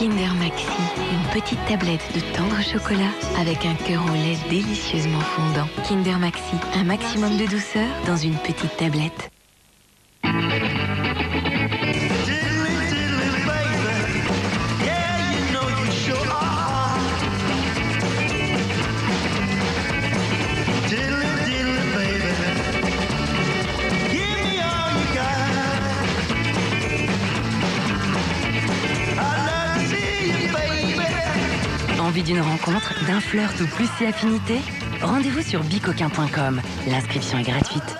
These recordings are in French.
Kinder Maxi, une petite tablette de tendre chocolat avec un cœur au lait délicieusement fondant. Kinder Maxi, un maximum de douceur dans une petite tablette. Envie d'une rencontre, d'un flirt ou plus si affinité? Rendez-vous sur bicoquin.com. L'inscription est gratuite.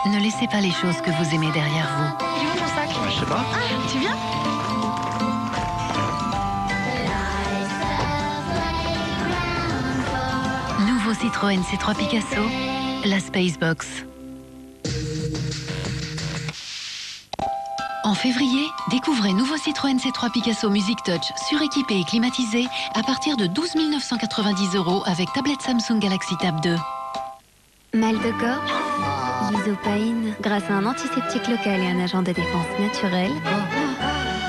Ne laissez pas les choses que vous aimez derrière vous. Il est où mon sac? Je sais pas. Ah, tu viens? Nouveau Citroën C3 Picasso, la Spacebox. En février, découvrez nouveau Citroën C3 Picasso Music Touch suréquipé et climatisé à partir de 12 990 € avec tablette Samsung Galaxy Tab 2. Mal de gorge? Lysopaïne. Grâce à un antiseptique local et un agent de défense naturel,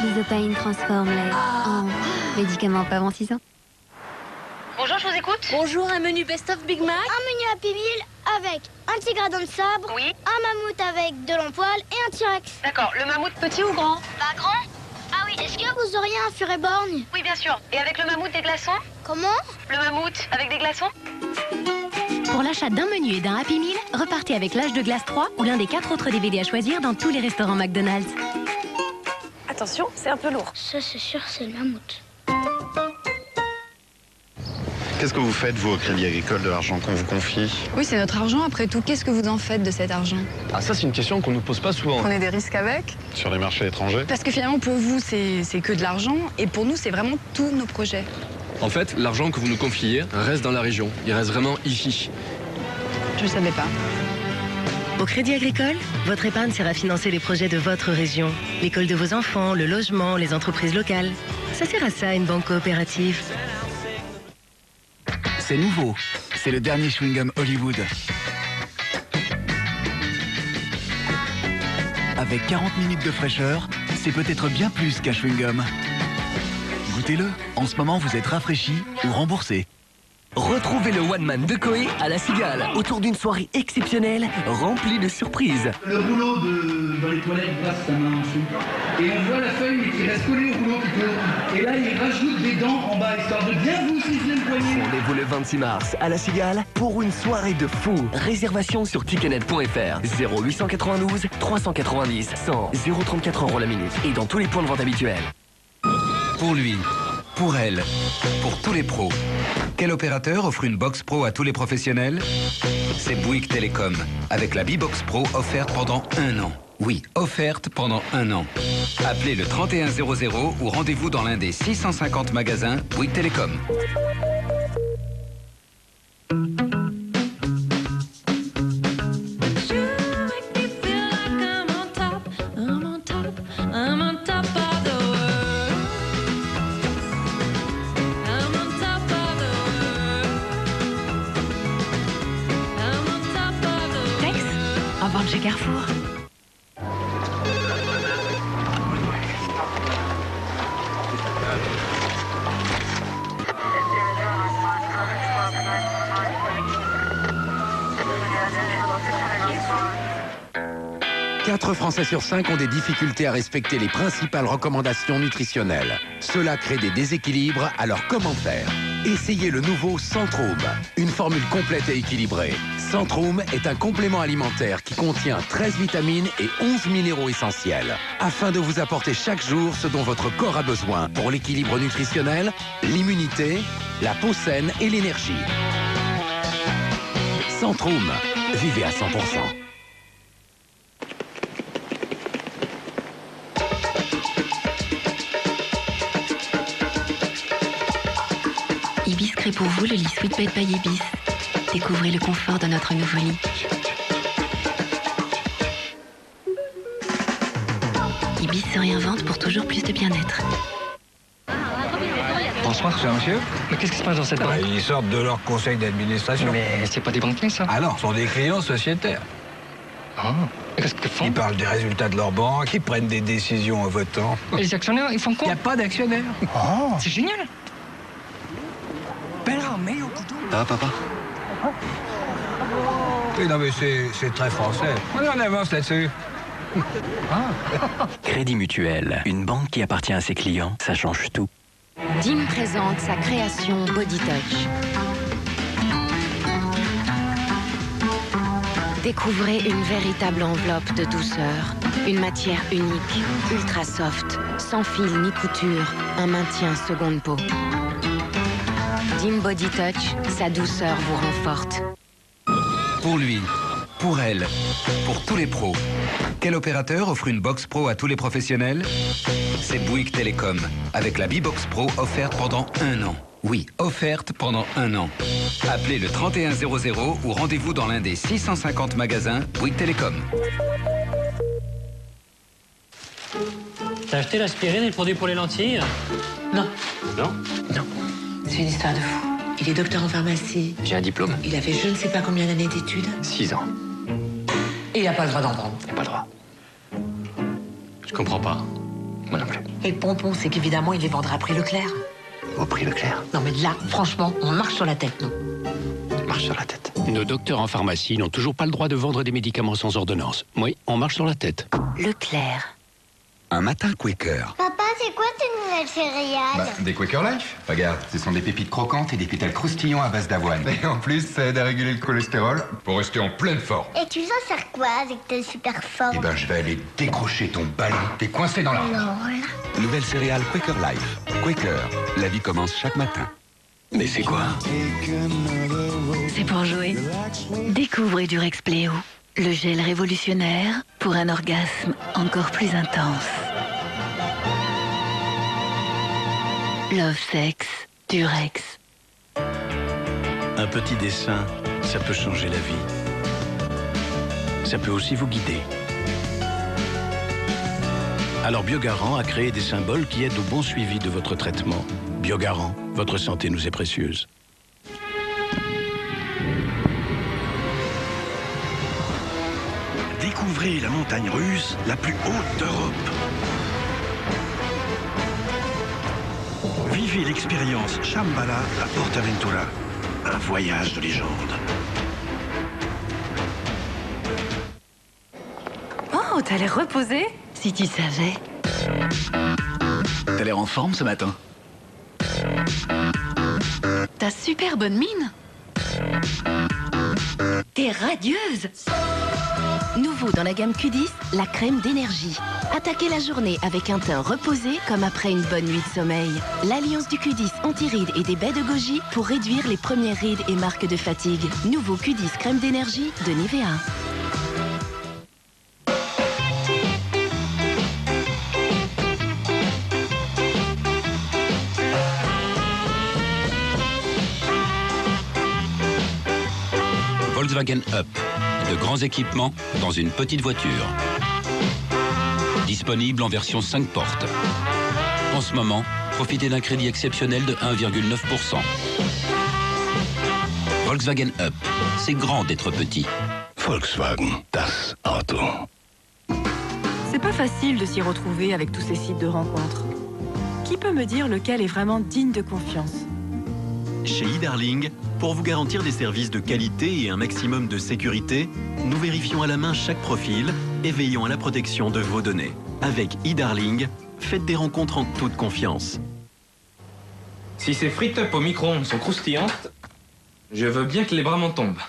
Lysopaïne transforme l'air en médicament pas avant 6 ans. Bonjour, je vous écoute. Bonjour, un menu best-of Big Mac. Un menu Happy Meal avec un tigre à dents de sabre, Oui. un mammouth avec de longs poils et un T-Rex. D'accord, le mammouth petit ou grand? Pas grand? Ah oui, est-ce que vous auriez un furet borgne? Oui, bien sûr. Et avec le mammouth des glaçons? Comment? Le mammouth avec des glaçons? Pour l'achat d'un menu et d'un Happy Meal, repartez avec l'âge de glace 3 ou l'un des 4 autres DVD à choisir dans tous les restaurants McDonald's. Attention, c'est un peu lourd. Ça, c'est sûr, c'est le mammouth. Qu'est-ce que vous faites, vous, au Crédit Agricole, de l'argent qu'on vous confie? Oui, c'est notre argent. Après tout, qu'est-ce que vous en faites de cet argent? Ah, ça, c'est une question qu'on nous pose pas souvent. Prenez des risques avec? Sur les marchés étrangers? Parce que finalement, pour vous, c'est que de l'argent. Et pour nous, c'est vraiment tous nos projets. En fait, l'argent que vous nous confiez reste dans la région. Il reste vraiment ici. Je ne savais pas. Au Crédit Agricole, votre épargne sert à financer les projets de votre région. L'école de vos enfants, le logement, les entreprises locales. Ça sert à ça, une banque coopérative. C'est nouveau. C'est le dernier chewing-gum Hollywood. Avec 40 minutes de fraîcheur, c'est peut-être bien plus qu'un chewing-gum. Goûtez-le. En ce moment, vous êtes rafraîchi ou remboursé. Retrouvez le One Man de Coé à la Cigale, autour d'une soirée exceptionnelle, remplie de surprises. Le rouleau dans les toilettes passe sa main en dessous. Et on voit la feuille mais qui reste collée au rouleau qui tourne. Et là, il rajoute des dents en bas, histoire de bien vous siffler le poignet. Rendez-vous le 26 mars à la Cigale pour une soirée de fou. Réservation sur ticketnet.fr 0892 390 100 034 € la minute et dans tous les points de vente habituels. Pour lui, pour elle, pour tous les pros. Quel opérateur offre une box pro à tous les professionnels? C'est Bouygues Télécom, avec la B-Box Pro offerte pendant 1 an. Oui, offerte pendant 1 an. Appelez le 3100 ou rendez-vous dans l'un des 650 magasins Bouygues Télécom. Chez Carrefour. Quatre Français sur 5 ont des difficultés à respecter les principales recommandations nutritionnelles. Cela crée des déséquilibres, alors comment faire? Essayez le nouveau Centrum, une formule complète et équilibrée. Centrum est un complément alimentaire qui contient 13 vitamines et 11 minéraux essentiels, afin de vous apporter chaque jour ce dont votre corps a besoin pour l'équilibre nutritionnel, l'immunité, la peau saine et l'énergie. Centrum, vivez à 100%. Ibis crée pour vous le lit Sweet Bed by Ibis. Découvrez le confort de notre nouveau lit. Ibis se réinvente pour toujours plus de bien-être. Bonsoir, c'est un monsieur. Mais qu'est-ce qui se passe dans cette banque? Ils sortent de leur conseil d'administration. Mais c'est pas des banquiers, ça? Ah non, ce sont des clients sociétaires. Qu'est-ce qu'ils font? Ils parlent des résultats de leur banque, ils prennent des décisions en votant. Et les actionnaires, ils font quoi? Il n'y a pas d'actionnaires. C'est génial. Ça va, papa? Oui, non, mais c'est très français. On avance là-dessus. Crédit Mutuel, une banque qui appartient à ses clients, ça change tout. Dim présente sa création Body Touch. Découvrez une véritable enveloppe de douceur. Une matière unique, ultra soft, sans fil ni couture, un maintien seconde peau. Dim Body Touch, sa douceur vous rend forte. Pour lui, pour elle, pour tous les pros. Quel opérateur offre une box pro à tous les professionnels? C'est Bouygues Télécom, avec la B-Box Pro offerte pendant 1 an. Oui, offerte pendant 1 an. Appelez le 3100 ou rendez-vous dans l'un des 650 magasins Bouygues Télécom. T'as acheté l'aspirine et le produit pour les lentilles? Non. Non? Non. C'est une histoire de fou. Il est docteur en pharmacie. J'ai un diplôme. Il a fait je ne sais pas combien d'années d'études. 6 ans. Et il n'a pas le droit d'en prendre. Il n'a pas le droit. Je comprends pas. Moi non plus. Et le pompon, c'est qu'évidemment, il les vendra à prix Leclerc. Au prix Leclerc. Non, mais là, franchement, on marche sur la tête, nous. Marche sur la tête. Nos docteurs en pharmacie n'ont toujours pas le droit de vendre des médicaments sans ordonnance. Oui, on marche sur la tête. Leclerc. Un matin Quaker. Papa, c'est quoi tes nouvelles céréales? Des Quaker Life. Regarde, ce sont des pépites croquantes et des pétales croustillants à base d'avoine. Et en plus, ça aide à réguler le cholestérol pour rester en pleine forme. Et tu vas faire quoi avec tes super formes? Eh ben, je vais aller décrocher ton ballon. T'es coincé dans l'arbre. Nouvelle céréale Quaker Life. Quaker, la vie commence chaque matin. Mais c'est quoi? C'est pour jouer. Découvrez Durex Pléo, le gel révolutionnaire pour un orgasme encore plus intense. Love Sex, Durex. Un petit dessin, ça peut changer la vie. Ça peut aussi vous guider. Alors Biogarant a créé des symboles qui aident au bon suivi de votre traitement. Biogarant, votre santé nous est précieuse. Découvrez la montagne russe la plus haute d'Europe. Vivez l'expérience Shambhala à PortAventura. Un voyage de légende. Oh, t'as l'air reposé? Si tu savais. T'as l'air en forme ce matin. T'as super bonne mine. T'es radieuse. Nouveau dans la gamme Q10, la crème d'énergie. Attaquez la journée avec un teint reposé comme après une bonne nuit de sommeil. L'alliance du Q10 anti-rides et des baies de goji pour réduire les premières rides et marques de fatigue. Nouveau Q10 crème d'énergie de Nivea. Volkswagen Up. De grands équipements dans une petite voiture. Disponible en version 5 portes. En ce moment, profitez d'un crédit exceptionnel de 1,9%. Volkswagen Up. C'est grand d'être petit. Volkswagen, das Auto. C'est pas facile de s'y retrouver avec tous ces sites de rencontres. Qui peut me dire lequel est vraiment digne de confiance? Chez eDarling, pour vous garantir des services de qualité et un maximum de sécurité, nous vérifions à la main chaque profil et veillons à la protection de vos données. Avec eDarling, faites des rencontres en toute confiance. Si ces frites up au micro-ondes sont croustillantes, je veux bien que les bras m'en tombent.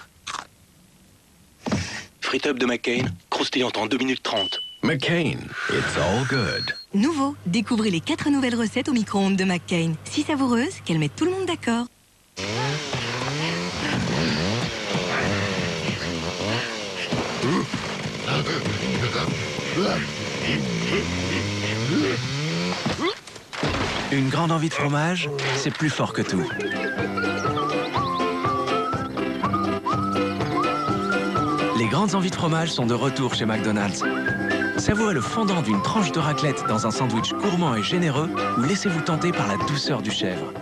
Frites up de McCain, croustillante en 2 minutes 30. McCain, it's all good. Nouveau, découvrez les 4 nouvelles recettes au micro-ondes de McCain. Si savoureuses qu'elles mettent tout le monde d'accord. Une grande envie de fromage, c'est plus fort que tout. Les grandes envies de fromage sont de retour chez McDonald's. Savourez le fondant d'une tranche de raclette dans un sandwich gourmand et généreux ou laissez-vous tenter par la douceur du chèvre.